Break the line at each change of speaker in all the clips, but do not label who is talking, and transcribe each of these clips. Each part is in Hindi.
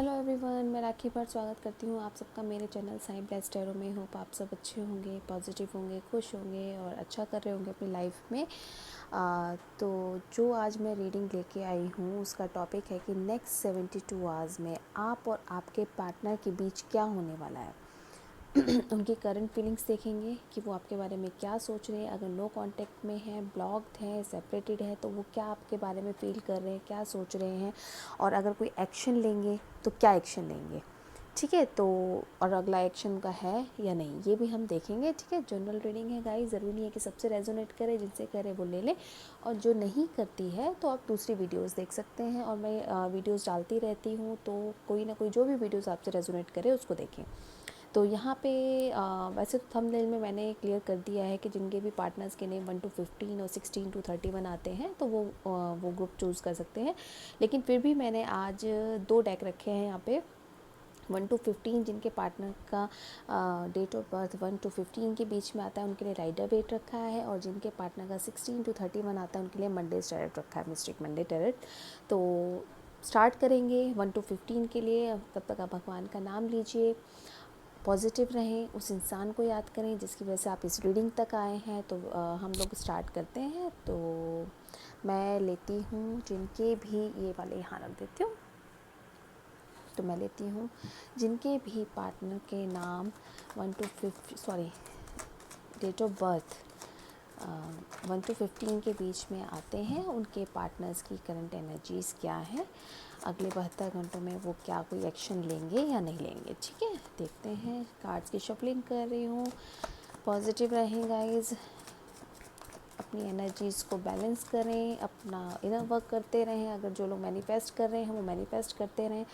हेलो एवरीवन, मैं राखी भट्ट स्वागत करती हूँ आप सबका मेरे चैनल साई ब्लेस्ड टैरो में। होप आप सब अच्छे होंगे, पॉजिटिव होंगे, खुश होंगे और अच्छा कर रहे होंगे अपनी लाइफ में। तो जो आज मैं रीडिंग लेके आई हूँ उसका टॉपिक है कि नेक्स्ट 72 आवर्स में आप और आपके पार्टनर के बीच क्या होने वाला है। उनकी करंट फीलिंग्स देखेंगे कि वो आपके बारे में क्या सोच रहे हैं। अगर नो कांटेक्ट में हैं, ब्लॉक्ड हैं, सेपरेटेड है, तो वो क्या आपके बारे में फ़ील कर रहे हैं, क्या सोच रहे हैं, और अगर कोई एक्शन लेंगे तो क्या एक्शन लेंगे। ठीक है, तो और अगला एक्शन का है या नहीं, ये भी हम देखेंगे। ठीक है, जनरल रीडिंग है गाइस, ज़रूरी नहीं है कि सबसे रेजोनेट करे, जिनसे करे वो ले लें, और जो नहीं करती है तो आप दूसरी वीडियोस देख सकते हैं। और मैं वीडियोस डालती रहती हूँ, तो कोई ना कोई जो भी वीडियोस आपसे रेजोनेट करे उसको देखें। तो यहाँ पे वैसे तो थंबनेल में मैंने क्लियर कर दिया है कि जिनके भी पार्टनर्स के नेम 1 to 15 और 16 to 31 आते हैं तो वो ग्रुप चूज़ कर सकते हैं। लेकिन फिर भी मैंने आज 2 डेक रखे हैं यहाँ पे। 1 to 15 जिनके पार्टनर का डेट ऑफ बर्थ 1 to 15 के बीच में आता है उनके लिए राइडर वेट रखा है, और जिनके पार्टनर का 16 to 31 आता है उनके लिए मंडे टैरेट रखा है, मिस्टिक मंडे टैरेट। तो स्टार्ट करेंगे 1 to 15 के लिए। तब तक आप भगवान का नाम लीजिए, पॉजिटिव रहें, उस इंसान को याद करें जिसकी वजह से आप इस रीडिंग तक आए हैं। तो हम लोग स्टार्ट करते हैं। तो मैं लेती हूँ जिनके भी, ये वाले यहाँ रख देती हूँ। तो मैं लेती हूँ जिनके भी पार्टनर के नाम 1 to 15 date of birth 1 to 15 के बीच में आते हैं, उनके पार्टनर्स की करंट एनर्जीज़ क्या है, अगले 72 घंटों में वो क्या कोई एक्शन लेंगे या नहीं लेंगे। ठीक है, देखते हैं। कार्ड्स की शफलिंग कर रही हूँ। पॉजिटिव रहें गाइस, अपनी एनर्जीज़ को बैलेंस करें, अपना इनर वर्क करते रहें। अगर जो लोग मैनिफेस्ट कर रहे हैं वो मैनिफेस्ट करते रहें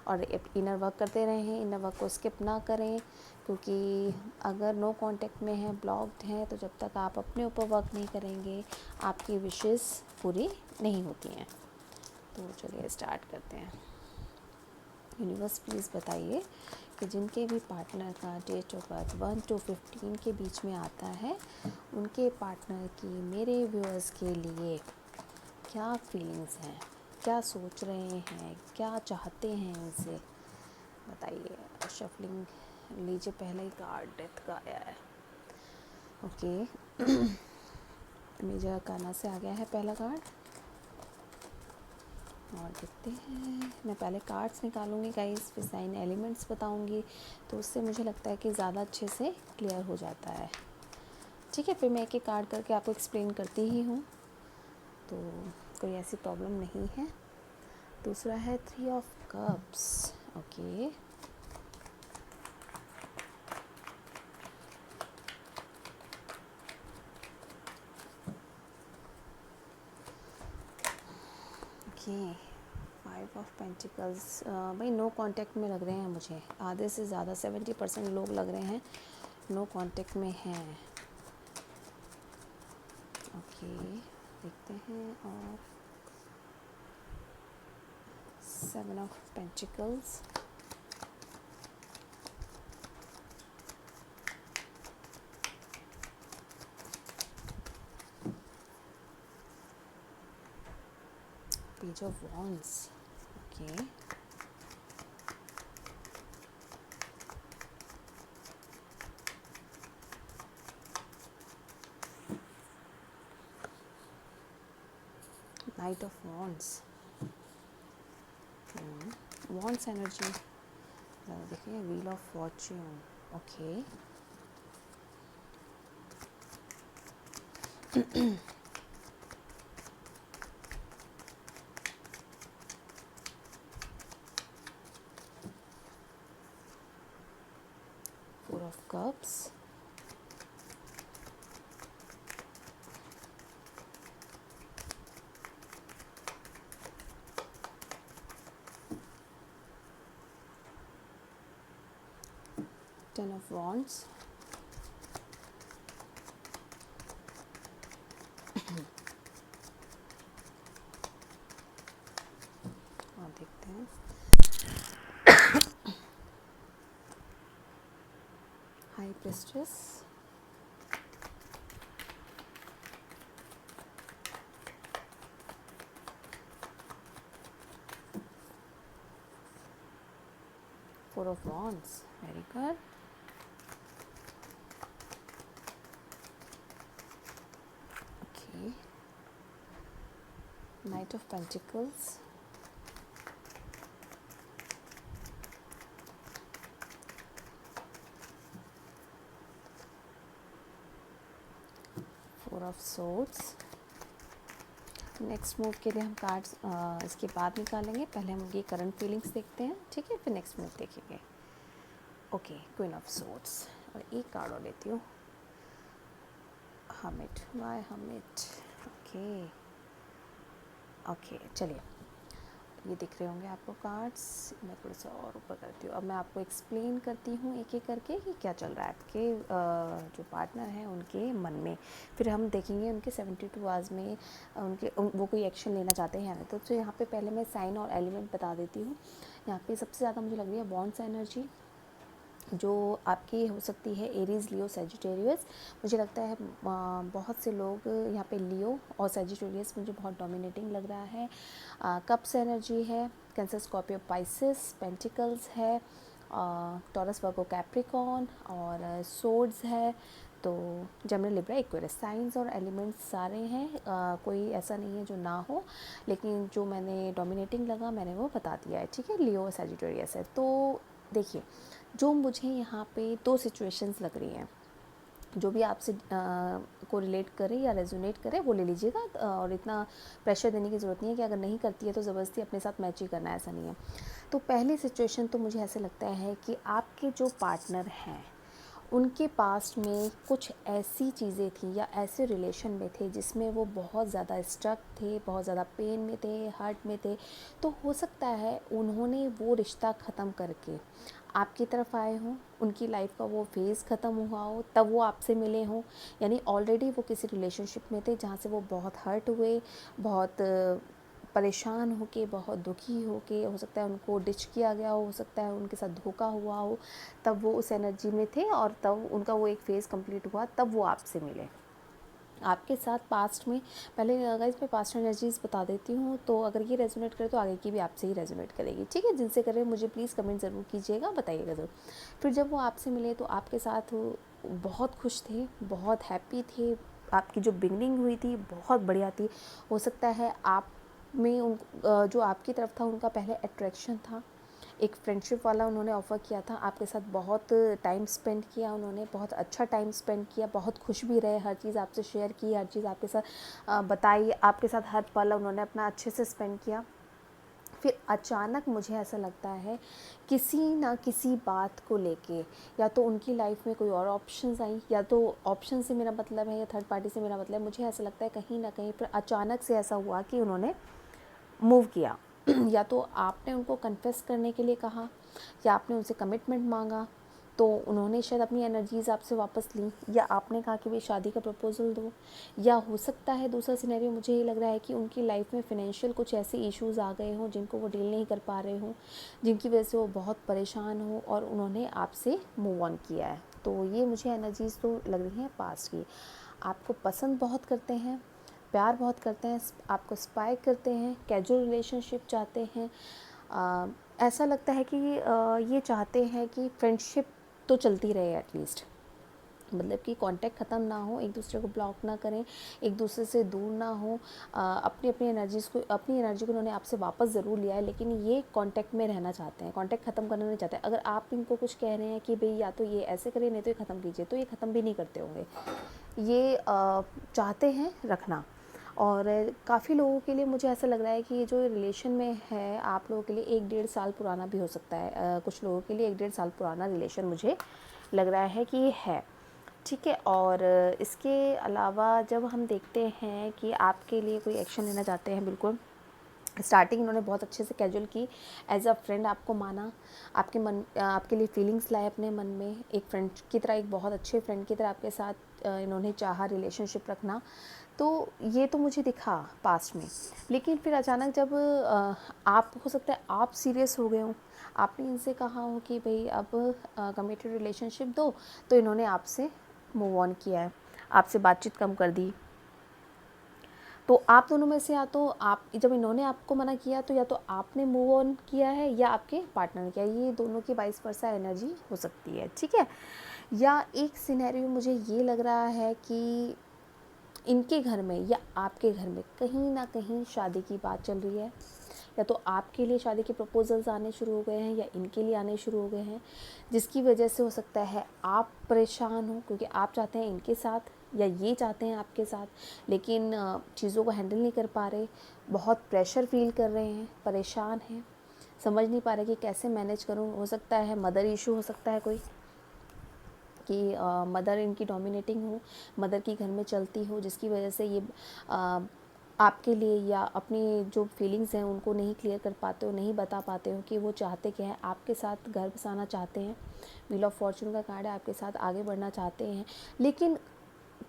और इनर वर्क करते रहें, इनर वर्क को स्किप ना करें, क्योंकि अगर नो कांटेक्ट में हैं, ब्लॉक्ड हैं, तो जब तक आप अपने ऊपर वर्क नहीं करेंगे आपकी विशेस पूरी नहीं होती हैं। तो चलिए स्टार्ट करते हैं। यूनिवर्स प्लीज़ बताइए कि जिनके भी पार्टनर का डेट ऑफ बर्थ 1 to 15 के बीच में आता है उनके पार्टनर की मेरे व्यूअर्स के लिए क्या फीलिंग्स हैं, क्या सोच रहे हैं, क्या चाहते हैं उनसे, बताइए। शफलिंग लीजिए, पहला ही कार्ड डेथ का आया है। ओके मेजर काना से आ गया है पहला कार्ड, और देखते हैं। मैं पहले कार्ड्स निकालूंगी गाइस, फिर साइन एलिमेंट्स बताऊंगी, तो उससे मुझे लगता है कि ज़्यादा अच्छे से क्लियर हो जाता है। ठीक है, फिर मैं एक एक कार्ड करके आपको एक्सप्लेन करती ही हूँ, तो कोई ऐसी प्रॉब्लम नहीं है। दूसरा है 3 of Cups। Okay, okay 5 of Pentacles। भाई नो कांटेक्ट में लग रहे हैं मुझे, आधे से ज़्यादा 70% लोग लग रहे हैं नो कांटेक्ट में हैं। ओके, देखते हैं। और 7 of Pentacles, Page of Wands। Okay, Knight of Wands। Wands energy देखिए, wheel of fortune. Okay, four of cups, ten of wands, और देखते हैं high priestess, 4 of Wands, very good. Okay, Knight of Pentacles, Four of Swords. Next move के लिए हम कार्ड्स इसके बाद निकालेंगे, पहले हम ये करंट फीलिंग्स देखते हैं, ठीक है, फिर नेक्स्ट मूव देखेंगे। ओके, क्वीन ऑफ सोर्ड्स, और एक कार्ड और लेती हूँ, hermit, why hermit. Okay okay, चलिए, ये दिख रहे होंगे आपको कार्ड्स, मैं थोड़ा सा और ऊपर करती हूँ। अब मैं आपको एक्सप्लेन करती हूँ एक एक करके कि क्या चल रहा है आपके जो पार्टनर हैं उनके मन में, फिर हम देखेंगे उनके 72 आवर्स में वो कोई एक्शन लेना चाहते हैं या नहीं। तो यहाँ पे पहले मैं साइन और एलिमेंट बता देती हूँ। यहाँ पे सबसे ज़्यादा मुझे लग रही है बॉन्ड्स एनर्जी, जो आपकी हो सकती है एरीज़, लियो, सैजिटेरियस। मुझे लगता है बहुत से लोग यहाँ पे लियो और सैजिटेरियस मुझे बहुत डोमिनेटिंग लग रहा है। कप्स एनर्जी है, कैंसर, स्कॉर्पियो, पाइसेस, पेंटिकल्स है, टॉरस, वर्गो, कैप्रिकॉन, और सोर्ड्स है, तो जेमिनी, लिब्रा, एक्वेरियस। साइंस और एलिमेंट्स सारे हैं, कोई ऐसा नहीं है जो ना हो, लेकिन जो मैंने डोमिनेटिंग लगा मैंने वो बता दिया है, ठीक है। लियो और सैजिटेरियस है। तो देखिए, जो मुझे यहाँ पे दो सिचुएशंस लग रही हैं, जो भी आपसे को रिलेट करे या रेजोनेट करे वो ले लीजिएगा, और इतना प्रेशर देने की ज़रूरत नहीं है कि अगर नहीं करती है तो ज़बरदस्ती अपने साथ मैच ही करना है, ऐसा नहीं है। तो पहली सिचुएशन तो मुझे ऐसे लगता है कि आपके जो पार्टनर हैं उनके पास्ट में कुछ ऐसी चीज़ें थी या ऐसे रिलेशन में थे जिसमें वो बहुत ज़्यादा स्ट्रक थे, बहुत ज़्यादा पेन में थे, हर्ट में थे। तो हो सकता है उन्होंने वो रिश्ता ख़त्म करके आपकी तरफ आए हों, उनकी लाइफ का वो फेज़ ख़त्म हुआ हो, तब वो आपसे मिले हों, यानी ऑलरेडी वो किसी रिलेशनशिप में थे जहाँ से वो बहुत हर्ट हुए, बहुत परेशान होके, बहुत दुखी होके, हो सकता है उनको डिच किया गया हो सकता है उनके साथ धोखा हुआ हो, तब वो उस एनर्जी में थे और तब उनका वो एक फेज़ कंप्लीट हुआ, तब वो आपसे मिले आपके साथ पास्ट में। पहले गाइस मैं पास्ट एनर्जीज बता देती हूँ, तो अगर ये रेजोनेट करे तो आगे की भी आपसे ही रेजोनेट करेगी, ठीक है। जिनसे करे मुझे प्लीज़ कमेंट ज़रूर कीजिएगा, बताइएगा ज़रूर। फिर जब वो आपसे मिले तो आपके साथ वो बहुत खुश थे, बहुत हैप्पी थे, आपकी जो बिगनिंग हुई थी बहुत बढ़िया थी। हो सकता है आप में उन जो आपकी तरफ था उनका पहले अट्रैक्शन था, एक फ्रेंडशिप वाला उन्होंने ऑफ़र किया था, आपके साथ बहुत टाइम स्पेंड किया उन्होंने, बहुत अच्छा टाइम स्पेंड किया, बहुत खुश भी रहे, हर चीज़ आपसे शेयर की, हर चीज़ आपके साथ बताई, आपके साथ हर पल उन्होंने अपना अच्छे से स्पेंड किया। फिर अचानक मुझे ऐसा लगता है किसी ना किसी बात को लेके, या तो उनकी लाइफ में कोई और ऑप्शंस आई, या तो ऑप्शन से मेरा मतलब है या थर्ड पार्टी से मेरा मतलब है, मुझे ऐसा लगता है कहीं ना कहीं पर अचानक से ऐसा हुआ कि उन्होंने मूव किया। या तो आपने उनको कन्फेस करने के लिए कहा, या आपने उनसे कमिटमेंट मांगा, तो उन्होंने शायद अपनी एनर्जीज़ आपसे वापस ली, या आपने कहा कि भाई शादी का प्रपोज़ल दो। या हो सकता है दूसरा सिनेरियो मुझे ये लग रहा है कि उनकी लाइफ में फ़ाइनेंशियल कुछ ऐसे इश्यूज़ आ गए हों जिनको वो डील नहीं कर पा रहे हों, जिनकी वजह से वो बहुत परेशान हो और उन्होंने आपसे मूव ऑन किया है। तो ये मुझे एनर्जीज़ तो लग रही हैं पास्ट की। आपको पसंद बहुत करते हैं, प्यार बहुत करते हैं, आपको स्पाई करते हैं, कैजुअल रिलेशनशिप चाहते हैं। ऐसा लगता है कि ये चाहते हैं कि फ्रेंडशिप तो चलती रहे एटलीस्ट, मतलब कि कांटेक्ट ख़त्म ना हो, एक दूसरे को ब्लॉक ना करें, एक दूसरे से दूर ना हो। अपनी अपनी एनर्जी को उन्होंने आपसे वापस ज़रूर लिया है, लेकिन ये कांटेक्ट में रहना चाहते हैं, कांटेक्ट ख़त्म करना नहीं चाहते। अगर आप इनको कुछ कह रहे हैं कि भाई या तो ये ऐसे करिए नहीं तो ये ख़त्म कीजिए, तो ये ख़त्म भी नहीं करते होंगे, ये चाहते हैं रखना। और काफ़ी लोगों के लिए मुझे ऐसा लग रहा है कि ये जो रिलेशन में है आप लोगों के लिए 1-1.5 साल पुराना भी हो सकता है। कुछ लोगों के लिए 1-1.5 साल पुराना रिलेशन मुझे लग रहा है कि ये है, ठीक है। और इसके अलावा जब हम देखते हैं कि आपके लिए कोई एक्शन लेना चाहते हैं, बिल्कुल स्टार्टिंग इन्होंने बहुत अच्छे से कैजुअल की, एज अ फ्रेंड आपको माना, आपके लिए फीलिंग्स लाए अपने मन में, एक फ्रेंड की तरह, एक बहुत अच्छे फ्रेंड की तरह आपके साथ इन्होंने चाहा रिलेशनशिप रखना। तो ये तो मुझे दिखा पास्ट में, लेकिन फिर अचानक जब आप, हो सकता है आप सीरियस हो गए हो, आपने इनसे कहा हो कि भाई अब कमिटेड रिलेशनशिप दो, तो इन्होंने आपसे मूव ऑन किया है, आपसे बातचीत कम कर दी। तो आप दोनों में से या तो आप, जब इन्होंने आपको मना किया तो या तो आपने मूव ऑन किया है या आपके पार्टनर ने किया, ये दोनों की वाइस वर्सा एनर्जी हो सकती है, ठीक है। या एक सिनेरियो मुझे ये लग रहा है कि इनके घर में या आपके घर में कहीं ना कहीं शादी की बात चल रही है, या तो आपके लिए शादी के प्रपोजल्स आने शुरू हो गए हैं या इनके लिए आने शुरू हो गए हैं, जिसकी वजह से हो सकता है आप परेशान हो क्योंकि आप चाहते हैं इनके साथ या ये चाहते हैं आपके साथ, लेकिन चीज़ों को हैंडल नहीं कर पा रहे, बहुत प्रेशर फील कर रहे हैं, परेशान हैं, समझ नहीं पा रहे कि कैसे मैनेज करूँ। हो सकता है मदर इशू हो सकता है कोई, कि मदर इनकी डोमिनेटिंग हो, मदर की घर में चलती हो, जिसकी वजह से ये आपके लिए या अपनी जो फीलिंग्स हैं उनको नहीं क्लियर कर पाते हो, नहीं बता पाते हो कि वो चाहते क्या है, आपके साथ घर बसाना चाहते हैं, व्हील ऑफ फॉर्चून का कार्ड है, आपके साथ आगे बढ़ना चाहते हैं, लेकिन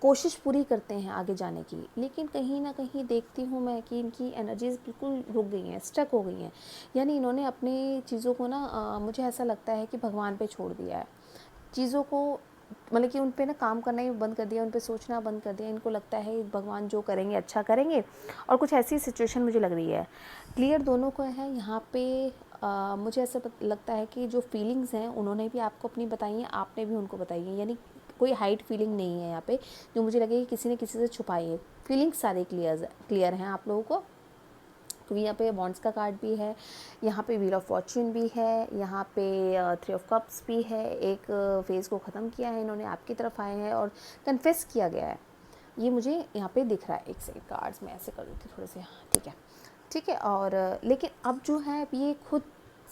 कोशिश पूरी करते हैं आगे जाने की, लेकिन कहीं ना कहीं देखती हूँ मैं कि इनकी एनर्जीज बिल्कुल रुक गई हैं, स्टक हो गई हैं। यानी इन्होंने अपनी चीज़ों को ना मुझे ऐसा लगता है कि भगवान पे छोड़ दिया है चीज़ों को, मतलब कि उन पे ना काम करना ही बंद कर दिया, उन पे सोचना बंद कर दिया। इनको लगता है भगवान जो करेंगे अच्छा करेंगे, और कुछ ऐसी सिचुएशन मुझे लग रही है। क्लियर दोनों को है यहाँ पे। मुझे ऐसा लगता है कि जो फीलिंग्स हैं उन्होंने भी आपको अपनी बताई हैं, आपने भी उनको बताई है, यानी कोई हाइड फीलिंग नहीं है यहाँ पे जो मुझे लगे कि किसी ने किसी से छुपाई है। फीलिंग्स सारे क्लियर हैं आप लोगों को, क्योंकि यहाँ पे बॉन्ड्स का कार्ड भी है, यहाँ पे व्हील ऑफ फॉर्चून भी है, यहाँ पे थ्री ऑफ कप्स भी है। एक फेज़ को ख़त्म किया है इन्होंने, आपकी तरफ आए हैं और कन्फेस किया गया है, ये मुझे यहाँ पे दिख रहा है। एक सेकंड, कार्ड्स में ऐसे कर देती हूँ थोड़े से, ठीक है ठीक है। और लेकिन अब जो है ये खुद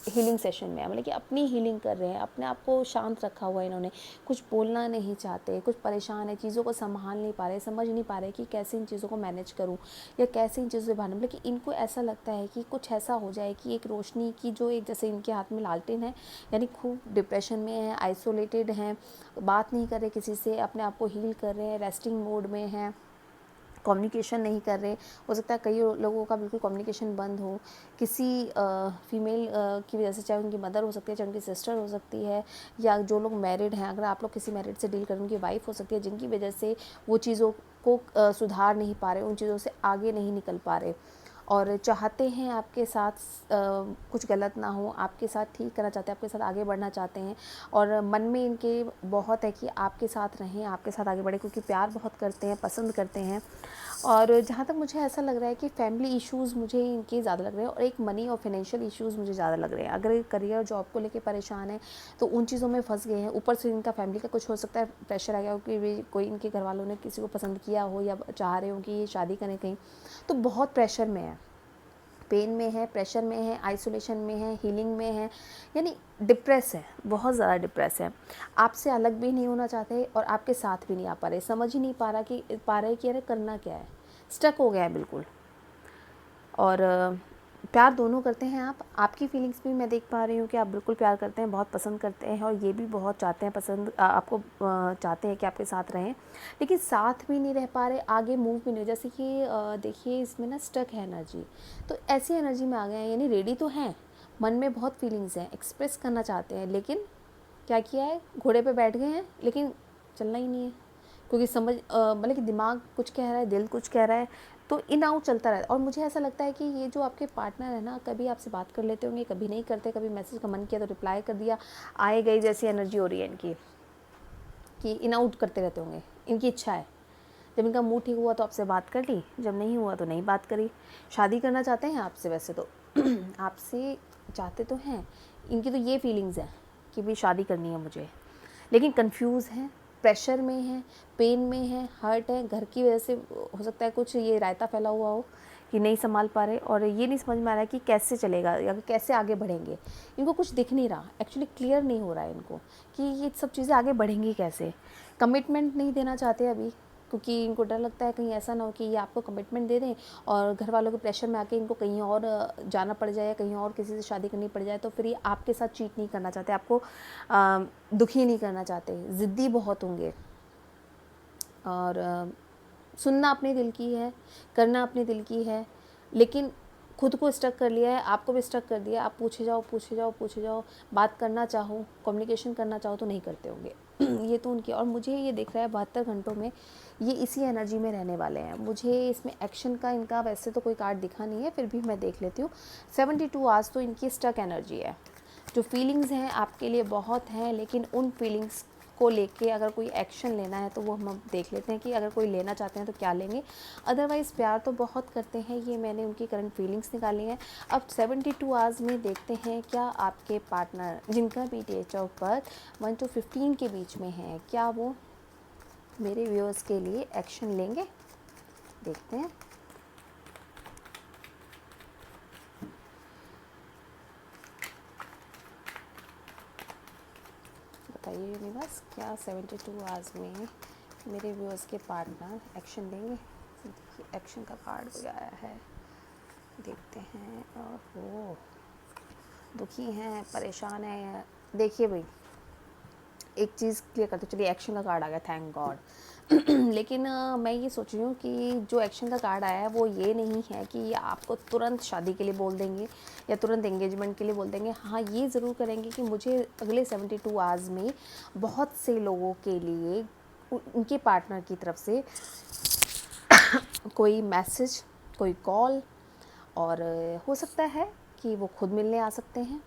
हीलिंग सेशन में है, मतलब कि अपनी हीलिंग कर रहे हैं, अपने आप को शांत रखा हुआ है इन्होंने, कुछ बोलना नहीं चाहते, कुछ परेशान है, चीज़ों को संभाल नहीं पा रहे, समझ नहीं पा रहे कि कैसे इन चीज़ों को मैनेज करूं या कैसे इन चीज़ों से बाहर। मतलब कि इनको ऐसा लगता है कि कुछ ऐसा हो जाए कि एक रोशनी की जो एक, जैसे इनके हाथ में लालटेन है, यानी खूब डिप्रेशन में है, आइसोलेटेड हैं, बात नहीं कर रहे किसी से, अपने आप को हील कर रहे हैं, रेस्टिंग मोड में हैं, कम्युनिकेशन नहीं कर रहे। हो सकता है कई लोगों का बिल्कुल कम्युनिकेशन बंद हो किसी फीमेल की वजह से, चाहे उनकी मदर हो सकती है, चाहे उनकी सिस्टर हो सकती है, या जो लोग मैरिड हैं, अगर आप लोग किसी मैरिड से डील करें, उनकी वाइफ हो सकती है, जिनकी वजह से वो चीज़ों को सुधार नहीं पा रहे, उन चीज़ों से आगे नहीं निकल पा रहे, और चाहते हैं आपके साथ कुछ गलत ना हो, आपके साथ ठीक करना चाहते हैं, आपके साथ आगे बढ़ना चाहते हैं, और मन में इनके बहुत है कि आपके साथ रहें, आपके साथ आगे बढ़े, क्योंकि प्यार बहुत करते हैं, पसंद करते हैं। और जहाँ तक मुझे ऐसा लग रहा है कि फैमिली इश्यूज़ मुझे इनके ज़्यादा लग रहे हैं, और एक मनी और फाइनेंशियल इश्यूज़ मुझे ज़्यादा लग रहे हैं। अगर करियर जॉब को लेके परेशान है तो उन चीज़ों में फंस गए हैं, ऊपर से इनका फैमिली का कुछ हो सकता है प्रेशर आ गया हो कि कोई इनके घर वालों ने किसी को पसंद किया हो या चाह रहे हो कि ये शादी करें कहीं, तो बहुत प्रेशर में है, पेन में है, प्रेशर में है, आइसोलेशन में है, हीलिंग में है, यानी डिप्रेस है, बहुत ज़्यादा डिप्रेस है। आपसे अलग भी नहीं होना चाहते और आपके साथ भी नहीं आ पा रहे, समझ ही नहीं पा रहे कि अरे करना क्या है, स्टक हो गया है बिल्कुल। और प्यार दोनों करते हैं आप, आपकी फीलिंग्स भी मैं देख पा रही हूँ कि आप बिल्कुल प्यार करते हैं, बहुत पसंद करते हैं, और ये भी बहुत चाहते हैं, आपको चाहते हैं कि आपके साथ रहें, लेकिन साथ भी नहीं रह पा रहे, आगे मूव भी नहीं। जैसे कि देखिए इसमें ना स्टक है एनर्जी, तो ऐसी एनर्जी में आ गए हैं, यानी रेडी तो हैं, मन में बहुत फीलिंग्स हैं, एक्सप्रेस करना चाहते हैं, लेकिन क्या किया है, घोड़े पे बैठ गए हैं, लेकिन चलना ही नहीं है, क्योंकि मतलब कि दिमाग कुछ कह रहा है, दिल कुछ कह रहा है, तो इन आउट चलता रहता है। और मुझे ऐसा लगता है कि ये जो आपके पार्टनर है ना, कभी आपसे बात कर लेते होंगे, कभी नहीं करते, कभी मैसेज का मन किया तो रिप्लाई कर दिया, आए गई जैसी एनर्जी हो रही है इनकी, कि इन आउट करते रहते होंगे, इनकी इच्छा है, जब इनका मूड ठीक हुआ तो आपसे बात कर ली, जब नहीं हुआ तो नहीं बात करी। शादी करना चाहते हैं आपसे, वैसे तो आपसे चाहते तो हैं, इनकी तो ये फीलिंग्स हैं कि भाई शादी करनी है मुझे, लेकिन कंफ्यूज हैं, प्रेशर में है, पेन में है, हर्ट है, घर की वजह से हो सकता है कुछ ये रायता फैला हुआ हो कि नहीं संभाल पा रहे, और ये नहीं समझ में आ रहा है कि कैसे चलेगा या कैसे आगे बढ़ेंगे। इनको कुछ दिख नहीं रहा, एक्चुअली क्लियर नहीं हो रहा है इनको कि ये सब चीज़ें आगे बढ़ेंगी कैसे। कमिटमेंट नहीं देना चाहते अभी, क्योंकि इनको डर लगता है कहीं ऐसा ना हो कि ये आपको कमिटमेंट दे दें और घर वालों के प्रेशर में आके इनको कहीं और जाना पड़ जाए, कहीं और किसी से शादी करनी पड़ जाए, तो फिर ये आपके साथ चीट नहीं करना चाहते, आपको दुखी नहीं करना चाहते, ज़िद्दी बहुत होंगे, और सुनना अपने दिल की है, करना अपने दिल की है, लेकिन खुद को स्टक कर लिया है, आपको भी स्टक कर दिया। आप पूछे जाओ पूछे जाओ पूछे जाओ, बात करना चाहो, कम्युनिकेशन करना चाहो तो नहीं करते होंगे। ये तो उनकी, और मुझे ये दिख रहा है 72 घंटों में ये इसी एनर्जी में रहने वाले हैं। मुझे इसमें एक्शन का इनका वैसे तो कोई कार्ड दिखा नहीं है, फिर भी मैं देख लेती हूँ। 72 आवर्स तो इनकी स्टक एनर्जी है। जो फीलिंग्स हैं आपके लिए बहुत हैं, लेकिन उन फीलिंग्स को लेके अगर कोई एक्शन लेना है तो वो हम अब देख लेते हैं कि अगर कोई लेना चाहते हैं तो क्या लेंगे। अदरवाइज़ प्यार तो बहुत करते हैं, ये मैंने उनकी करंट फीलिंग्स निकाली हैं। अब 72 आवर्स में देखते हैं क्या आपके पार्टनर, जिनका भी डेट ऑफ बर्थ 1 to 15 के बीच में है, क्या वो मेरे व्यूअर्स के लिए एक्शन लेंगे। देखते हैं। बताइए यूनिवर्स, क्या 72 आवर्स में मेरे व्यूअर्स के पार्टनर एक्शन लेंगे। देखिए एक्शन का कार्ड भी आया है, देखते हैं। और वो दुखी हैं, परेशान हैं। देखिए भाई, एक चीज़ क्लियर करते, चलिए एक्शन का कार्ड आ गया, थैंक गॉड। लेकिन मैं ये सोच रही हूँ कि जो एक्शन का कार्ड आया है वो ये नहीं है कि ये आपको तुरंत शादी के लिए बोल देंगे या तुरंत एंगेजमेंट के लिए बोल देंगे। हाँ, ये ज़रूर करेंगे कि मुझे अगले 72 आवर्स में बहुत से लोगों के लिए उनके पार्टनर की तरफ से कोई मैसेज, कोई कॉल, और हो सकता है कि वो खुद मिलने आ सकते हैं।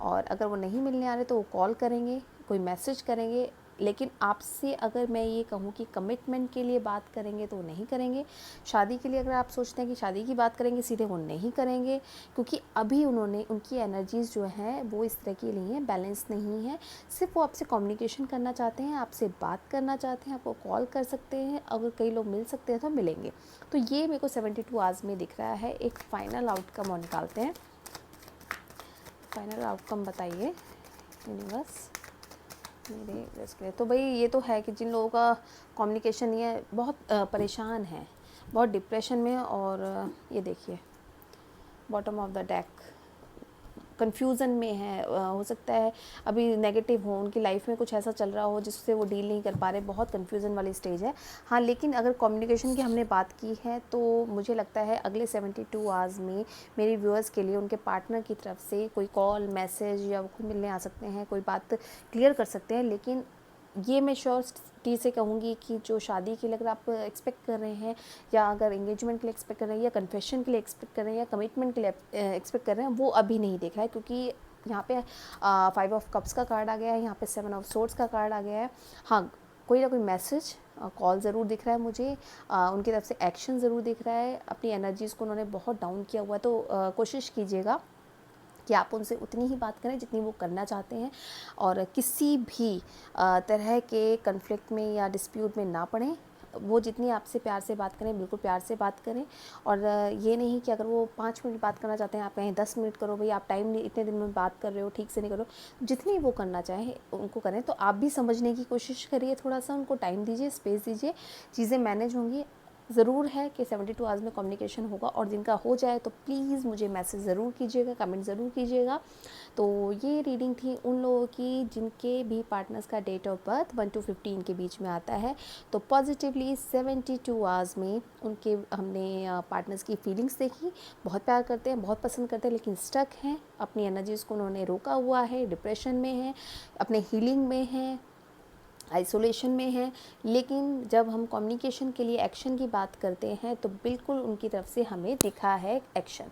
और अगर वो नहीं मिलने आ रहे तो वो कॉल करेंगे, कोई मैसेज करेंगे। लेकिन आपसे अगर मैं ये कहूँ कि कमिटमेंट के लिए बात करेंगे तो वो नहीं करेंगे। शादी के लिए अगर आप सोचते हैं कि शादी की बात करेंगे, सीधे वो नहीं करेंगे, क्योंकि अभी उन्होंने, उनकी एनर्जीज़ जो हैं वो इस तरह की नहीं है, बैलेंस नहीं है। सिर्फ वो आपसे कम्युनिकेशन करना चाहते हैं, आपसे बात करना चाहते हैं, आपको कॉल कर सकते हैं। अगर कई लोग मिल सकते हैं तो मिलेंगे। तो ये मेरे को 72 आवर्स में दिख रहा है। एक फ़ाइनल आउटकम और निकालते हैं। फाइनल आउटकम बताइए यूनिवर्स मेरे इसके लिए। तो भाई ये तो है कि जिन लोगों का कम्युनिकेशन नहीं है, बहुत परेशान है, बहुत डिप्रेशन में। और ये देखिए bottom of the deck, confusion में है। हो सकता है अभी नेगेटिव हो, उनकी लाइफ में कुछ ऐसा चल रहा हो जिससे वो डील नहीं कर पा रहे, बहुत कन्फ्यूज़न वाली स्टेज है। हाँ, लेकिन अगर कम्युनिकेशन की हमने बात की है तो मुझे लगता है अगले 72 आवर्स में मेरे व्यूअर्स के लिए उनके पार्टनर की तरफ से कोई कॉल, मैसेज, या वो खुद मिलने आ सकते हैं, कोई बात क्लियर कर सकते हैं। लेकिन ये मैं श्योरिटी से कहूँगी कि जो शादी के लिए अगर आप एक्सपेक्ट कर रहे हैं, या अगर एंगेजमेंट के लिए एक्सपेक्ट कर रहे हैं, या कन्फेशन के लिए एक्सपेक्ट कर रहे हैं, या कमिटमेंट के लिए एक्सपेक्ट कर रहे हैं, वो अभी नहीं देखा है। क्योंकि यहाँ पे 5 ऑफ कप्स का कार्ड आ गया है, यहाँ पे 7 ऑफ सोर्ड्स का कार्ड आ गया है। हाँ, कोई ना कोई मैसेज, कॉल ज़रूर दिख रहा है मुझे, उनकी तरफ से एक्शन ज़रूर दिख रहा है। अपनी एनर्जीज़ को उन्होंने बहुत डाउन किया हुआ है, तो कोशिश कीजिएगा कि आप उनसे उतनी ही बात करें जितनी वो करना चाहते हैं, और किसी भी तरह के कन्फ्लिक्ट में या डिस्प्यूट में ना पड़ें। वो जितनी आपसे प्यार से बात करें, बिल्कुल प्यार से बात करें। और ये नहीं कि अगर वो 5 मिनट बात करना चाहते हैं, आप कहें 10 मिनट करो भाई, आप टाइम नहीं, इतने दिन में बात कर रहे हो, ठीक से नहीं करो। जितनी वो करना चाहें उनको करें। तो आप भी समझने की कोशिश करिए, थोड़ा सा उनको टाइम दीजिए, स्पेस दीजिए, चीज़ें मैनेज होंगी। ज़रूर है कि 72 आवर्स में कम्युनिकेशन होगा, और जिनका हो जाए तो प्लीज़ मुझे मैसेज ज़रूर कीजिएगा, कमेंट ज़रूर कीजिएगा। तो ये रीडिंग थी उन लोगों की जिनके भी पार्टनर्स का डेट ऑफ बर्थ 1 to 15 के बीच में आता है। तो पॉजिटिवली 72 आवर्स में उनके हमने पार्टनर्स की फीलिंग्स देखी। बहुत प्यार करते हैं, बहुत पसंद करते हैं, लेकिन स्टक हैं, अपनी एनर्जीज़ को उन्होंने रोका हुआ है, डिप्रेशन में है, अपने हीलिंग में है, आइसोलेशन में है। लेकिन जब हम कम्युनिकेशन के लिए एक्शन की बात करते हैं तो बिल्कुल उनकी तरफ से हमें दिखा है एक्शन।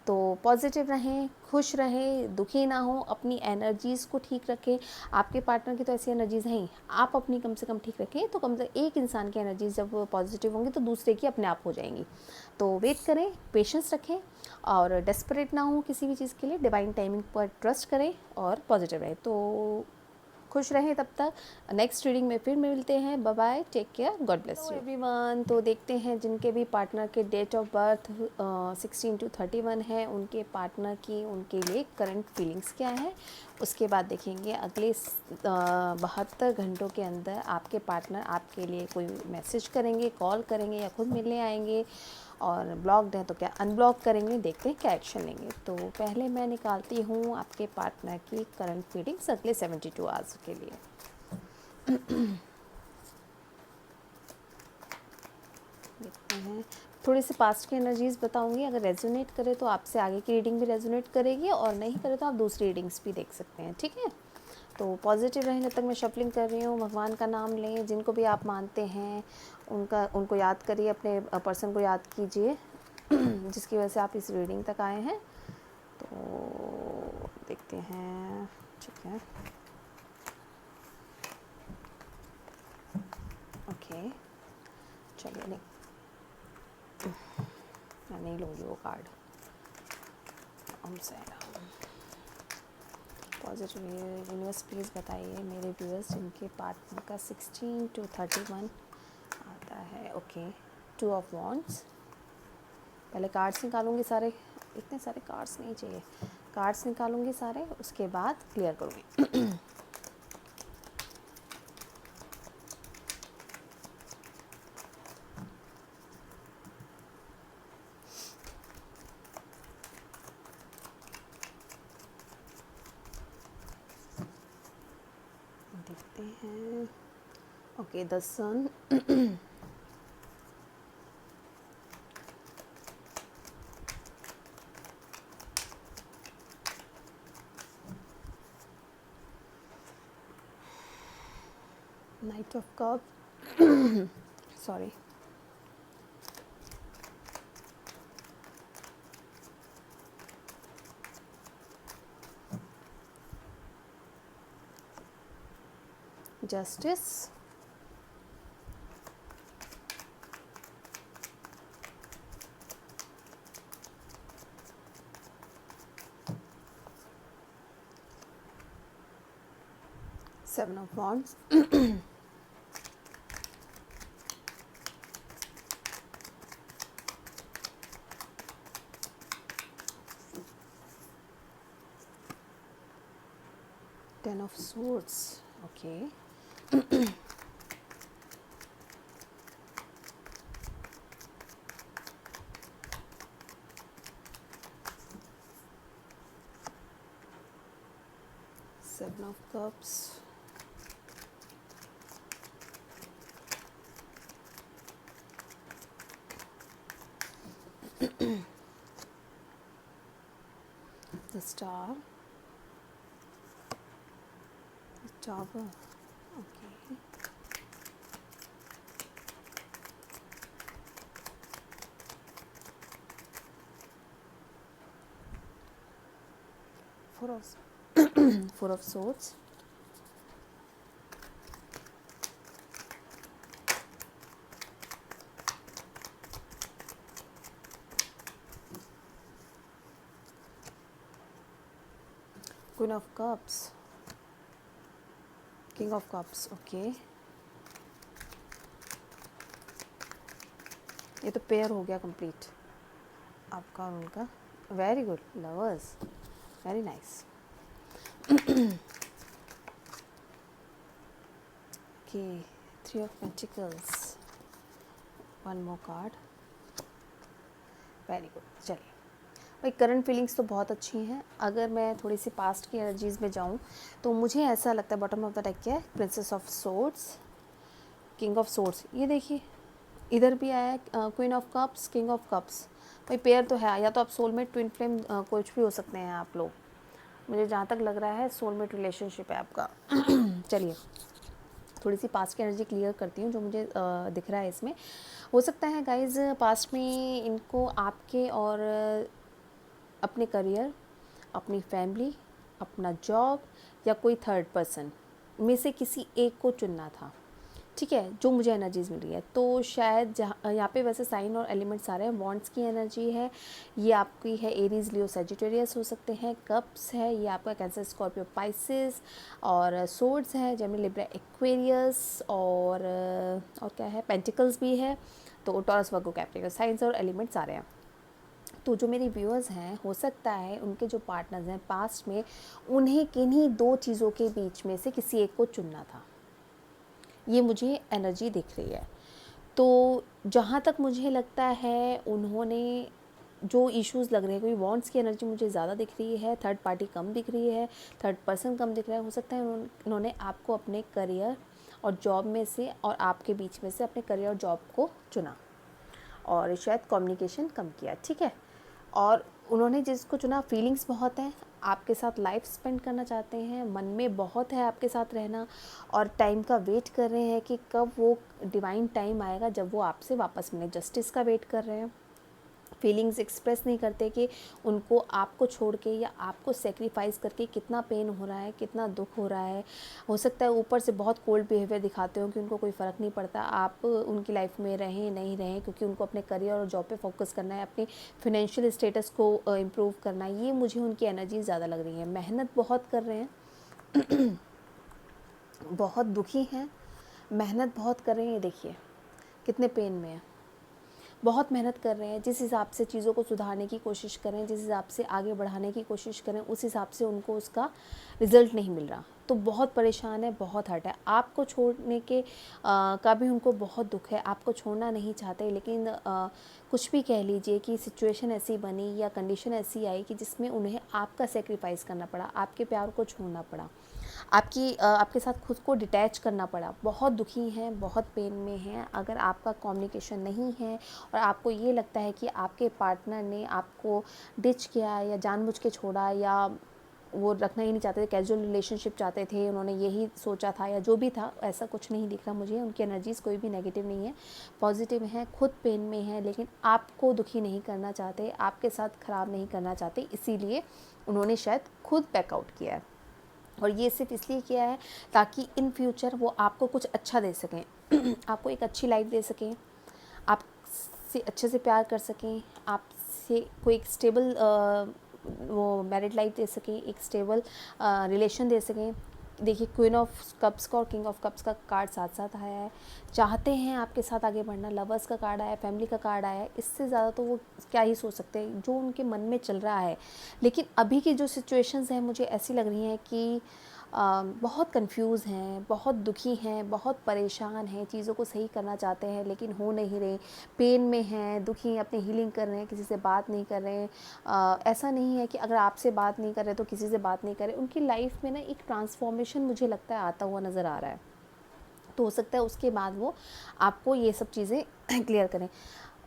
तो पॉजिटिव रहें, खुश रहें, दुखी ना हो, अपनी एनर्जीज़ को ठीक रखें। आपके पार्टनर की तो ऐसी एनर्जीज़ हैं ही, आप अपनी कम से कम ठीक रखें। तो कम से कम एक इंसान की एनर्जीज जब पॉजिटिव होंगी तो दूसरे की अपने आप हो जाएंगी। तो वेट करें, पेशेंस रखें, और डेस्परेट ना हो किसी भी चीज़ के लिए। डिवाइन टाइमिंग पर ट्रस्ट करें और पॉजिटिव रहें। तो खुश रहें तब तक। नेक्स्ट रीडिंग में फिर मिलते हैं। Bye bye, take care, God bless you everyone. तो देखते हैं जिनके भी पार्टनर के डेट ऑफ बर्थ 16 to 31 है, उनके पार्टनर की, उनके लिए करंट फीलिंग्स क्या है। उसके बाद देखेंगे अगले 72 घंटों के अंदर आपके पार्टनर आपके लिए कोई मैसेज करेंगे, कॉल करेंगे, या खुद मिलने आएंगे। और ब्लॉक्ड हैं तो क्या अनब्लॉक करेंगे, देखते हैं क्या एक्शन लेंगे। तो पहले मैं निकालती हूँ आपके पार्टनर की करंट फीलिंग्स अगले 72 आवर्स के लिए। देखते हैं थोड़ी सी पास्ट की एनर्जीज़ बताऊंगी, अगर रेजोनेट करे तो आपसे आगे की रीडिंग भी रेजोनेट करेगी, और नहीं करे तो आप दूसरी रीडिंग्स भी देख सकते हैं, ठीक है। तो पॉजिटिव रहें जब तक मैं शफलिंग कर रही हूँ। भगवान का नाम लें, जिनको भी आप मानते हैं उनको याद करिए, अपने पर्सन को याद कीजिए जिसकी वजह से आप इस रीडिंग तक आए हैं। तो देखते हैं, ठीक है, ओके, चलिए, नहीं मैं नहीं लूँगी वो कार्ड। पॉजिटिव यूनिवर्स प्लीज़ बताइए मेरे व्यूअर्स जिनके पार्टनर का 16 to 31 आता है। Okay, 2 of wands. पहले कार्ड्स निकालूंगी सारे, इतने सारे कार्ड्स नहीं चाहिए, कार्ड्स निकालूंगी सारे, उसके बाद क्लियर करूँगी। देखते हैं। Okay, the sun, knight of cup, sorry, justice, seven of wands, ten of swords, okay, seven of cups, the star, tower, okay, four of swords, queen of cups, king of cups, okay, ये तो पेयर हो गया कंप्लीट आपका और उनका। Very good lovers, very nice. Okay, three of pentacles, one more card, very good. चलिए भाई, करंट फीलिंग्स तो बहुत अच्छी हैं। अगर मैं थोड़ी सी पास्ट की एनर्जीज़ में जाऊं तो मुझे ऐसा लगता है, बॉटम ऑफ द डेक क्या है, princess of swords, king of swords, ये देखिए इधर भी आया है, queen of cups, king of cups. भाई पेयर तो है, या तो आप सोलमेट, ट्विन फ्लेम, कुछ भी हो सकते हैं आप लोग। मुझे जहाँ तक लग रहा है सोलमेट रिलेशनशिप है आपका। चलिए थोड़ी सी पास्ट की एनर्जी क्लियर करती हूँ जो मुझे दिख रहा है इसमें। हो सकता है गाइज पास्ट में इनको आपके और अपने करियर, अपनी फैमिली, अपना जॉब या कोई थर्ड पर्सन में से किसी एक को चुनना था, ठीक है, जो मुझे एनर्जीज़ मिल रही है। तो शायद जहाँ यहाँ पे वैसे साइन और एलिमेंट सारे हैं। वॉन्ड्स की एनर्जी है, ये आपकी है एरीज, लियो, सेजिटेरियस हो सकते हैं। कप्स है, ये आपका कैंसर, स्कॉर्पियो, पाइसिस। और सोर्ड्स है, जेमिनी, लिब्रा, एक्वेरियस। और क्या है, पेंटिकल्स भी है। तो टॉरस, वर्गो, कैप्रिकॉर्न, साइंस और एलिमेंट सारे हैं। तो जो मेरी व्यूअर्स हैं, हो सकता है उनके जो पार्टनर्स हैं पास्ट में, उन्हें किन्हीं दो चीज़ों के बीच में से किसी एक को चुनना था, ये मुझे एनर्जी दिख रही है। तो जहाँ तक मुझे लगता है उन्होंने जो इश्यूज़ लग रहे हैं, क्योंकि वॉन्ट्स की एनर्जी मुझे ज़्यादा दिख रही है, थर्ड पार्टी कम दिख रही है, थर्ड पर्सन कम दिख रहा है। हो सकता है उन्होंने आपको अपने करियर और जॉब में से और आपके बीच में से अपने करियर और जॉब को चुना। और शायद कम्युनिकेशन कम किया, ठीक है। और उन्होंने जिसको चुना, फीलिंग्स बहुत हैं, आपके साथ लाइफ स्पेंड करना चाहते हैं, मन में बहुत है आपके साथ रहना, और टाइम का वेट कर रहे हैं कि कब वो डिवाइन टाइम आएगा जब वो आपसे वापस मिले, जस्टिस का वेट कर रहे हैं। फीलिंग्स एक्सप्रेस नहीं करते कि उनको आपको छोड़ के या आपको सेक्रीफाइस करके कितना पेन हो रहा है, कितना दुख हो रहा है। हो सकता है ऊपर से बहुत कोल्ड बिहेवियर दिखाते हो कि उनको कोई फ़र्क नहीं पड़ता आप उनकी लाइफ में रहें नहीं रहें, क्योंकि उनको अपने करियर और जॉब पे फोकस करना है, अपनी फिनेंशियल स्टेटस को इम्प्रूव करना है। ये मुझे उनकी एनर्जी ज़्यादा लग रही है। मेहनत बहुत कर रहे हैं बहुत दुखी हैं, मेहनत बहुत कर रहे हैं। देखिए कितने पेन में है, बहुत मेहनत कर रहे हैं। जिस हिसाब से चीज़ों को सुधारने की कोशिश करें, जिस हिसाब से आगे बढ़ाने की कोशिश करें, उस हिसाब से उनको उसका रिज़ल्ट नहीं मिल रहा, तो बहुत परेशान है, बहुत हर्ट है। आपको छोड़ने के का भी उनको बहुत दुख है, आपको छोड़ना नहीं चाहते, लेकिन कुछ भी कह लीजिए कि सिचुएशन ऐसी बनी या कंडीशन ऐसी आई कि जिसमें उन्हें आपका सेक्रीफाइस करना पड़ा, आपके प्यार को छोड़ना पड़ा, आपके साथ खुद को डिटैच करना पड़ा। बहुत दुखी हैं, बहुत पेन में हैं। अगर आपका कम्युनिकेशन नहीं है और आपको ये लगता है कि आपके पार्टनर ने आपको डिच किया या जानबूझ के छोड़ा, या वो रखना ही नहीं चाहते थे, कैजुअल रिलेशनशिप चाहते थे, उन्होंने यही सोचा था या जो भी था, ऐसा कुछ नहीं दिख रहा मुझे। उनकी एनर्जीज़ कोई भी नेगेटिव नहीं है, पॉजिटिव हैं, खुद पेन में हैं, लेकिन आपको दुखी नहीं करना चाहते, आपके साथ ख़राब नहीं करना चाहते, इसीलिए उन्होंने शायद खुद बैकआउट किया है। और ये सिर्फ इसलिए किया है ताकि इन फ्यूचर वो आपको कुछ अच्छा दे सकें आपको एक अच्छी लाइफ दे सकें, आपसे अच्छे से प्यार कर सकें, आपसे कोई एक स्टेबल वो मैरिड लाइफ दे सकें, एक स्टेबल रिलेशन दे सकें। देखिए क्वीन ऑफ कप्स का और किंग ऑफ कप्स का कार्ड साथ साथ आया है। चाहते हैं आपके साथ आगे बढ़ना, लवर्स का कार्ड आया है, फैमिली का कार्ड आया है। इससे ज़्यादा तो वो क्या ही सोच सकते हैं जो उनके मन में चल रहा है। लेकिन अभी की जो सिचुएशंस हैं मुझे ऐसी लग रही हैं कि बहुत कंफ्यूज हैं, बहुत दुखी हैं, बहुत परेशान हैं, चीज़ों को सही करना चाहते हैं लेकिन हो नहीं रही, पेन में हैं, दुखी हैं, अपनी हीलिंग कर रहे हैं, किसी से बात नहीं कर रहे हैं। ऐसा नहीं है कि अगर आपसे बात नहीं कर रहे तो किसी से बात नहीं कर रहे। उनकी लाइफ में ना एक ट्रांसफॉर्मेशन मुझे लगता है आता हुआ नज़र आ रहा है, तो हो सकता है उसके बाद वो आपको ये सब चीज़ें क्लियर करें।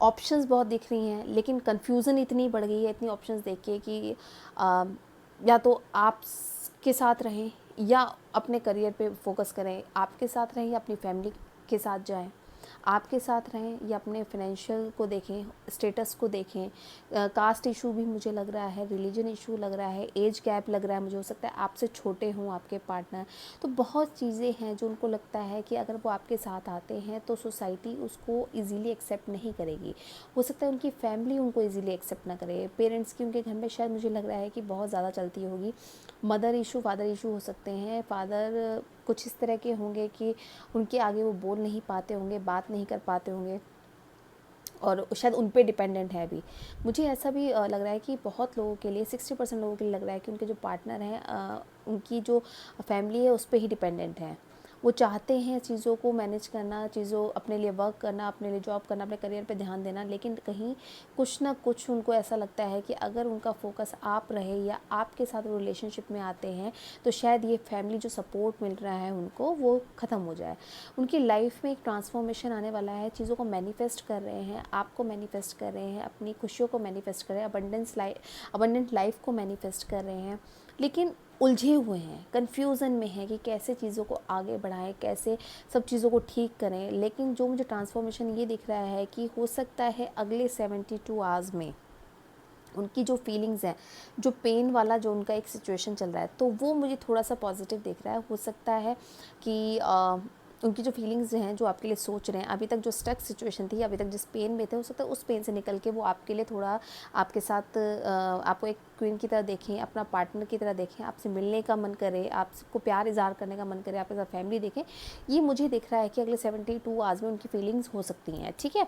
ऑप्शंस बहुत दिख रही हैं लेकिन कन्फ्यूज़न इतनी बढ़ गई है इतनी ऑप्शंस देख के कि या तो आप के साथ रहें या अपने करियर पे फोकस करें, आपके साथ रहें या अपनी फैमिली के साथ जाएं, आपके साथ रहें या अपने फाइनेंशियल को देखें, स्टेटस को देखें। कास्ट इशू भी मुझे लग रहा है, रिलीजन इशू लग रहा है, एज गैप लग रहा है, मुझे हो सकता है आपसे छोटे हों आपके पार्टनर। तो बहुत चीज़ें हैं जो उनको लगता है कि अगर वो आपके साथ आते हैं तो सोसाइटी उसको ईज़िली एक्सेप्ट नहीं करेगी। हो सकता है उनकी फैमिली उनको ईज़िली एक्सेप्ट ना करे, पेरेंट्स की उनके घर में शायद मुझे लग रहा है कि बहुत ज़्यादा चलती होगी। मदर इशू, फादर इशू हो सकते हैं। फादर कुछ इस तरह के होंगे कि उनके आगे वो बोल नहीं पाते होंगे, बात नहीं कर पाते होंगे और शायद उन पे डिपेंडेंट है अभी। मुझे ऐसा भी लग रहा है कि बहुत लोगों के लिए 60% लोगों के लिए लग रहा है कि उनके जो पार्टनर हैं उनकी जो फैमिली है उस पर ही डिपेंडेंट है। वो चाहते हैं चीज़ों को मैनेज करना, चीज़ों अपने लिए वर्क करना, अपने लिए जॉब करना, अपने करियर पे ध्यान देना, लेकिन कहीं कुछ ना कुछ उनको ऐसा लगता है कि अगर उनका फोकस आप रहे या आपके साथ वो रिलेशनशिप में आते हैं तो शायद ये फैमिली जो सपोर्ट मिल रहा है उनको वो ख़त्म हो जाए। उनकी लाइफ में एक ट्रांसफॉर्मेशन आने वाला है, चीज़ों को मैनिफेस्ट कर रहे हैं, आपको मैनिफेस्ट कर रहे हैं, अपनी खुशियों को मैनिफेस्ट कर रहे हैं, अबंडेंट लाइफ को मैनिफेस्ट कर रहे हैं, लेकिन उलझे हुए हैं, कन्फ्यूज़न में हैं कि कैसे चीज़ों को आगे बढ़ाएं, कैसे सब चीज़ों को ठीक करें। लेकिन जो मुझे ट्रांसफॉर्मेशन ये दिख रहा है कि हो सकता है अगले 72 आवर्स में उनकी जो फीलिंग्स हैं, जो पेन वाला जो उनका एक सिचुएशन चल रहा है, तो वो मुझे थोड़ा सा पॉजिटिव दिख रहा है। हो सकता है कि उनकी जो फीलिंग्स हैं, जो आपके लिए सोच रहे हैं, अभी तक जो स्टक सिचुएशन थी, अभी तक जिस पेन में थे, हो सकता है उस पेन से निकल के वो आपके लिए थोड़ा आपके साथ आपको एक क्वीन की तरह देखें, अपना पार्टनर की तरह देखें, आपसे मिलने का मन करे, आपको प्यार इज़हार करने का मन करे, आपके साथ फैमिली देखें। ये मुझे दिख रहा है कि अगले 72 आवर्स में उनकी फीलिंग्स हो सकती हैं, ठीक है।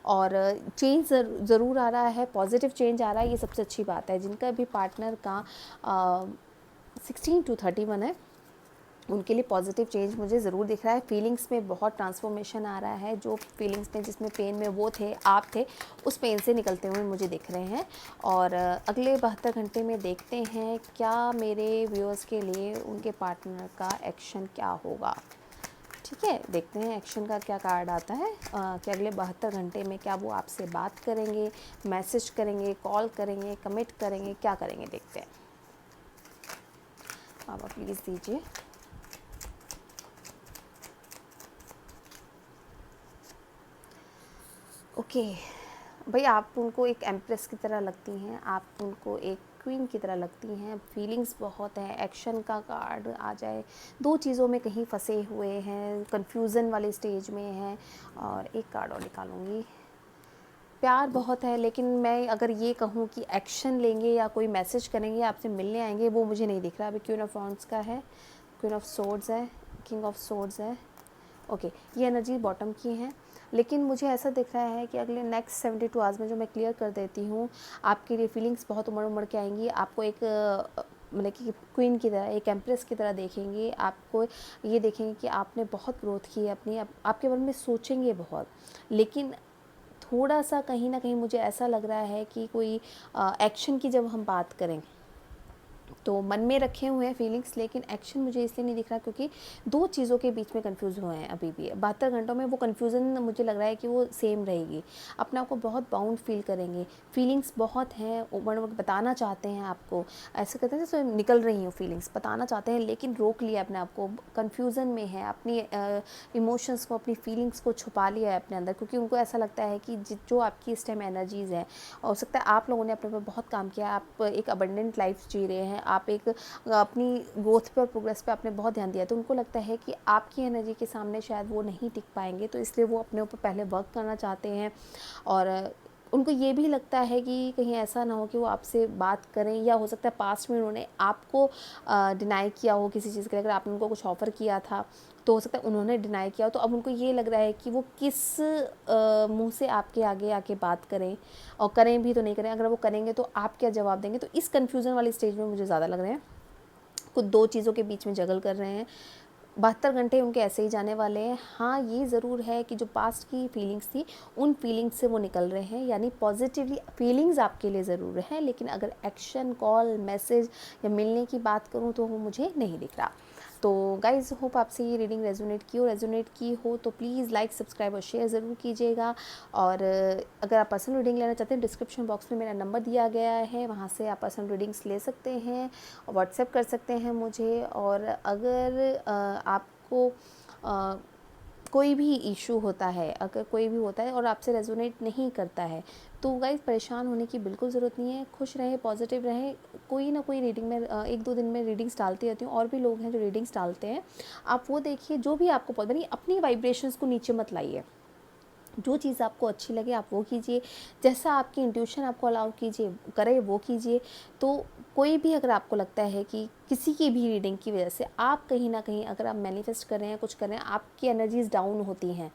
और चेंज ज़रूर आ रहा है, पॉजिटिव चेंज आ रहा है, ये सबसे अच्छी बात है। जिनका भी पार्टनर का 16 to 31 है, उनके लिए पॉजिटिव चेंज मुझे ज़रूर दिख रहा है। फीलिंग्स में बहुत ट्रांसफॉर्मेशन आ रहा है। जो फीलिंग्स में, जिसमें पेन में वो थे, आप थे, उस पेन से निकलते हुए मुझे दिख रहे हैं। और अगले 72 घंटे में देखते हैं क्या मेरे व्यूअर्स के लिए उनके पार्टनर का एक्शन क्या होगा, ठीक है, देखते हैं एक्शन का क्या कार्ड आता है कि अगले 72 घंटे में क्या वो आपसे बात करेंगे, मैसेज करेंगे, कॉल करेंगे, कमिट करेंगे, क्या करेंगे, देखते हैं। बाबा प्लीज़ दीजिए। ओके भाई, आप उनको एक एम्प्रेस की तरह लगती हैं, आप उनको एक क्वीन की तरह लगती हैं, फीलिंग्स बहुत हैं। एक्शन का कार्ड आ जाए, दो चीज़ों में कहीं फंसे हुए हैं, कंफ्यूजन वाले स्टेज में हैं। और एक कार्ड और निकालूंगी। प्यार बहुत है, लेकिन मैं अगर ये कहूँ कि एक्शन लेंगे या कोई मैसेज करेंगे, आपसे मिलने आएंगे, वो मुझे नहीं दिख रहा। अभी क्वीन ऑफ वॉन्ड्स का है, क्वीन ऑफ सोर्ड्स है, किंग ऑफ सोर्ड्स है। ओके, ये एनर्जी बॉटम की हैं, लेकिन मुझे ऐसा दिख रहा है कि अगले नेक्स्ट 72 आवर्स में, जो मैं क्लियर कर देती हूँ, आपके लिए फीलिंग्स बहुत उमड़ उमड़ के आएंगी। आपको एक मतलब कि क्वीन की तरह, एक एम्प्रेस की तरह देखेंगे। आपको ये देखेंगे कि आपने बहुत ग्रोथ की है अपनी, आपके बारे में सोचेंगे बहुत। लेकिन थोड़ा सा कहीं ना कहीं मुझे ऐसा लग रहा है कि कोई एक्शन की जब हम बात करें तो मन में रखे हुए हैं फीलिंग्स, लेकिन एक्शन मुझे इसलिए नहीं दिख रहा क्योंकि दो चीज़ों के बीच में कंफ्यूज हुए हैं अभी भी। 72 घंटों में वो कन्फ्यूज़न मुझे लग रहा है कि वो सेम रहेगी। अपने आप को बहुत बाउंड फील करेंगे, फीलिंग्स बहुत हैं, बताना चाहते हैं आपको, ऐसे कहते हैं जैसे निकल रही हो फीलिंग्स, बताना चाहते हैं, लेकिन रोक लिया अपने आप को, कन्फ्यूज़न में है, अपनी इमोशंस को, अपनी फीलिंग्स को छुपा लिया है अपने अंदर, क्योंकि उनको ऐसा लगता है कि जो आपकी इस टाइम एनर्जीज़ हैं, हो सकता है आप लोगों ने अपने पर बहुत काम किया, आप एक अबंडेंट लाइफ जी रहे हैं, आप एक अपनी ग्रोथ पे और प्रोग्रेस पे आपने बहुत ध्यान दिया, तो उनको लगता है कि आपकी एनर्जी के सामने शायद वो नहीं टिक पाएंगे, तो इसलिए वो अपने ऊपर पहले वर्क करना चाहते हैं। और उनको ये भी लगता है कि कहीं ऐसा ना हो कि वो आपसे बात करें, या हो सकता है पास्ट में उन्होंने आपको डिनाई किया हो किसी चीज़ के लिए। अगर आपने उनको कुछ ऑफ़र किया था तो हो सकता है उन्होंने डिनाई किया हो, तो अब उनको ये लग रहा है कि वो किस मुंह से आपके आगे आके बात करें, और करें भी तो नहीं करें, अगर वो करेंगे तो आप क्या जवाब देंगे। तो इस कन्फ्यूज़न वाली स्टेज में मुझे ज़्यादा लग रहे हैं, कुछ दो चीज़ों के बीच में जगल कर रहे हैं। 72 घंटे उनके ऐसे ही जाने वाले हैं। हाँ, ये ज़रूर है कि जो पास्ट की फीलिंग्स थी, उन फीलिंग्स से वो निकल रहे हैं, यानी पॉजिटिवली फीलिंग्स आपके लिए ज़रूर है, लेकिन अगर एक्शन, कॉल, मैसेज या मिलने की बात करूँ तो वो मुझे नहीं दिख रहा। तो गाइज़, होप आपसे ये रीडिंग रेजोनेट की हो तो प्लीज़ लाइक, सब्सक्राइब और शेयर ज़रूर कीजिएगा। और अगर आप पर्सनल रीडिंग लेना चाहते हैं, डिस्क्रिप्शन बॉक्स में मेरा नंबर दिया गया है, वहाँ से आप पर्सनल रीडिंग्स ले सकते हैं, व्हाट्सएप कर सकते हैं मुझे। और अगर आपको कोई भी इशू होता है, अगर कोई भी होता है और आपसे रेजोनेट नहीं करता है, तो गाइस परेशान होने की बिल्कुल ज़रूरत नहीं है। खुश रहें, पॉजिटिव रहें। कोई ना कोई रीडिंग में 1-2 दिन में रीडिंग्स डालती रहती हूँ, और भी लोग हैं जो रीडिंग्स डालते हैं, आप वो देखिए। जो भी आपको अपनी वाइब्रेशंस को नीचे मत लाइए, जो चीज़ आपको अच्छी लगे आप वो कीजिए, जैसा आपकी इंट्यूशन आपको अलाउ कीजिए करे वो कीजिए। तो कोई भी अगर आपको लगता है कि किसी की भी रीडिंग की वजह से आप कहीं ना कहीं, अगर आप मैनिफेस्ट कर रहे हैं, कुछ कर रहे हैं, आपकी एनर्जीज़ डाउन होती हैं,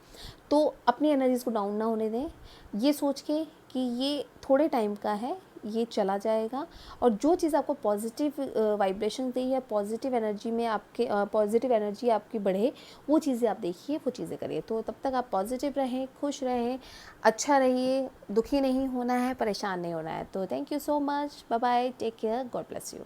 तो अपनी एनर्जीज़ को डाउन ना होने दें, ये सोच के कि ये थोड़े टाइम का है, ये चला जाएगा। और जो चीज़ आपको पॉजिटिव वाइब्रेशन दे या पॉजिटिव एनर्जी में आपके पॉजिटिव एनर्जी आपकी बढ़े, वो चीज़ें आप देखिए, वो चीज़ें करिए। तो तब तक आप पॉजिटिव रहें, खुश रहें, अच्छा रहिए, दुखी नहीं होना है, परेशान नहीं होना है। तो thank you so much, bye bye, take care, God bless you.